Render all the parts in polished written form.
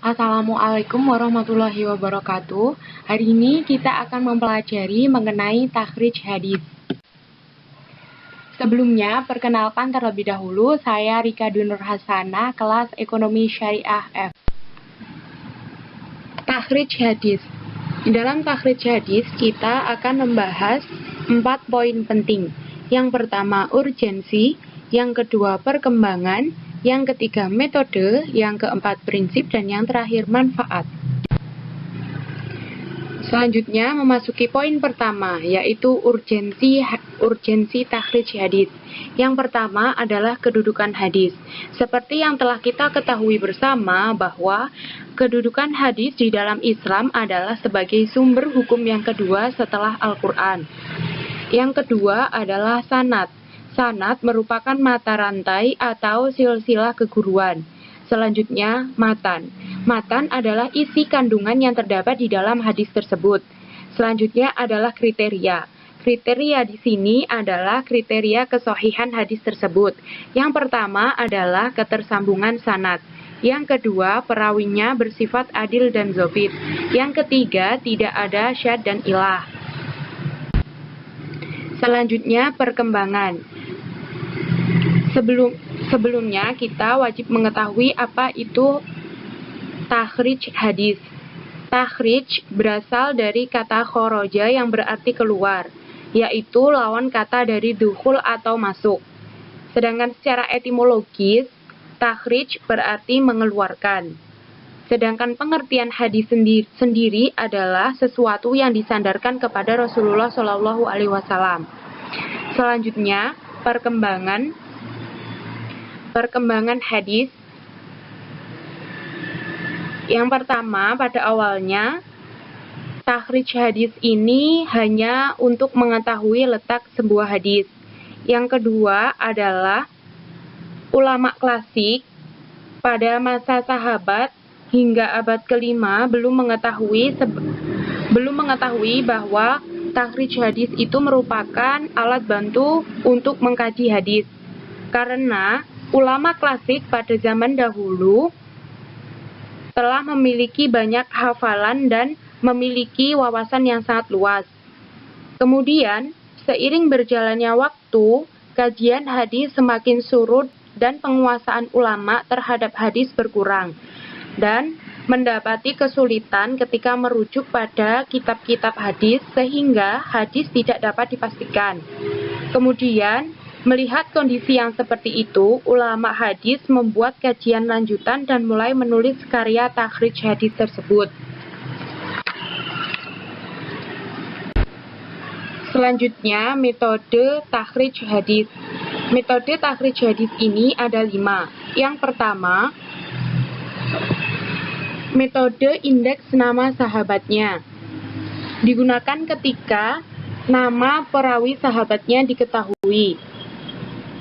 Assalamualaikum warahmatullahi wabarakatuh. Hari ini kita akan mempelajari mengenai takhrij hadis. Sebelumnya, perkenalkan terlebih dahulu, saya Rika Dunur Hasanah, kelas Ekonomi Syariah F. Takhrij hadis. Di dalam takhrij hadis, kita akan membahas 4 poin penting. Yang pertama, urgensi. Yang kedua, perkembangan. Yang ketiga, metode. Yang keempat, prinsip. Dan yang terakhir, manfaat. Selanjutnya memasuki poin pertama, yaitu urgensi takhrij hadis. Yang pertama adalah kedudukan hadis. Seperti yang telah kita ketahui bersama bahwa kedudukan hadis di dalam Islam adalah sebagai sumber hukum yang kedua setelah Al-Quran. Yang kedua adalah sanad. Sanad merupakan mata rantai atau silsilah keguruan. Selanjutnya, matan. Matan adalah isi kandungan yang terdapat di dalam hadis tersebut. Selanjutnya adalah kriteria. Kriteria di sini adalah kriteria kesohihan hadis tersebut. Yang pertama adalah ketersambungan sanad. Yang kedua, perawinya bersifat adil dan dzabit. Yang ketiga, tidak ada syadz dan ilah. Selanjutnya, perkembangan. Sebelumnya kita wajib mengetahui apa itu takhrij hadis. Takhrij berasal dari kata khoroja yang berarti keluar, yaitu lawan kata dari dukhul atau masuk. Sedangkan secara etimologis, takhrij berarti mengeluarkan. Sedangkan pengertian hadis sendiri adalah sesuatu yang disandarkan kepada Rasulullah SAW. Selanjutnya, perkembangan hadis. Yang pertama, pada awalnya takhrij hadis ini hanya untuk mengetahui letak sebuah hadis. Yang kedua adalah ulama klasik pada masa sahabat hingga abad kelima belum mengetahui bahwa takhrij hadis itu merupakan alat bantu untuk mengkaji hadis. Karena ulama klasik pada zaman dahulu telah memiliki banyak hafalan dan memiliki wawasan yang sangat luas. Kemudian, seiring berjalannya waktu, kajian hadis semakin surut dan penguasaan ulama terhadap hadis berkurang, dan mendapati kesulitan ketika merujuk pada kitab-kitab hadis sehingga hadis tidak dapat dipastikan. Kemudian, melihat kondisi yang seperti itu, ulama hadis membuat kajian lanjutan dan mulai menulis karya takhrij hadis tersebut. Selanjutnya, metode takhrij hadis. Metode takhrij hadis ini ada 5. Yang pertama, metode indeks nama sahabatnya. Digunakan ketika nama perawi sahabatnya diketahui.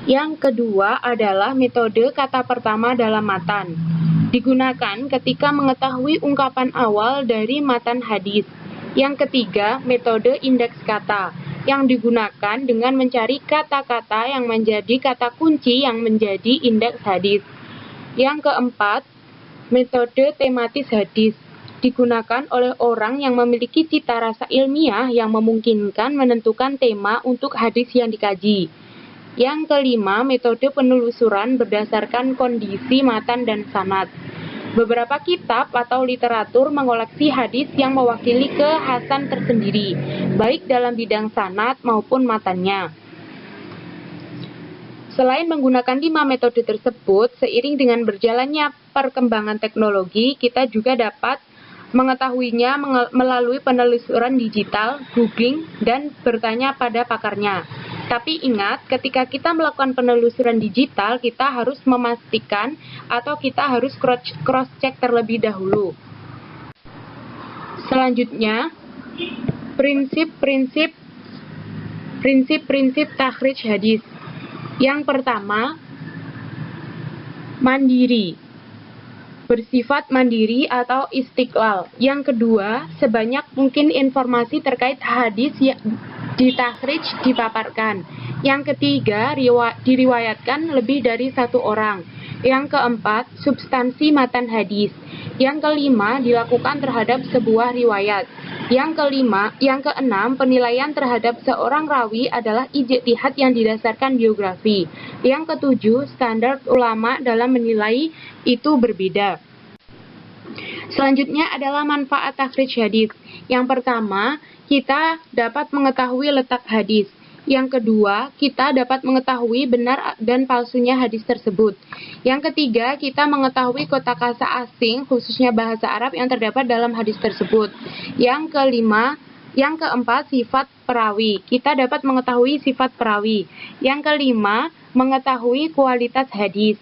Yang kedua adalah metode kata pertama dalam matan. Digunakan ketika mengetahui ungkapan awal dari matan hadis. Yang ketiga, metode indeks kata, yang digunakan dengan mencari kata-kata yang menjadi kata kunci yang menjadi indeks hadis. Yang keempat, metode tematis hadis. Digunakan oleh orang yang memiliki cita rasa ilmiah yang memungkinkan menentukan tema untuk hadis yang dikaji. Yang kelima, metode penelusuran berdasarkan kondisi matan dan sanad. Beberapa kitab atau literatur mengoleksi hadis yang mewakili kekhasan tersendiri, baik dalam bidang sanad maupun matannya. Selain menggunakan 5 metode tersebut, seiring dengan berjalannya perkembangan teknologi, kita juga dapat mengetahuinya melalui penelusuran digital, googling, dan bertanya pada pakarnya. Tapi ingat, ketika kita melakukan penelusuran digital, kita harus memastikan atau kita harus cross-check terlebih dahulu. Selanjutnya, prinsip-prinsip takhrij hadis. Yang pertama, mandiri. Bersifat mandiri atau istiqlal. Yang kedua, sebanyak mungkin informasi terkait hadis yang ditakhrij dipaparkan. Yang ketiga, diriwayatkan lebih dari satu orang. Yang keempat, substansi matan hadis. Yang kelima, dilakukan terhadap sebuah riwayat. Yang keenam, penilaian terhadap seorang rawi adalah ijtihad yang didasarkan biografi. Yang ketujuh, standar ulama dalam menilai itu berbeda. Selanjutnya adalah manfaat takhrij hadis. Yang pertama, kita dapat mengetahui letak hadis. Yang kedua, kita dapat mengetahui benar dan palsunya hadis tersebut. Yang ketiga, kita mengetahui kotakasa asing, khususnya bahasa Arab yang terdapat dalam hadis tersebut. Yang keempat, sifat perawi. Kita dapat mengetahui sifat perawi. Yang kelima, mengetahui kualitas hadis.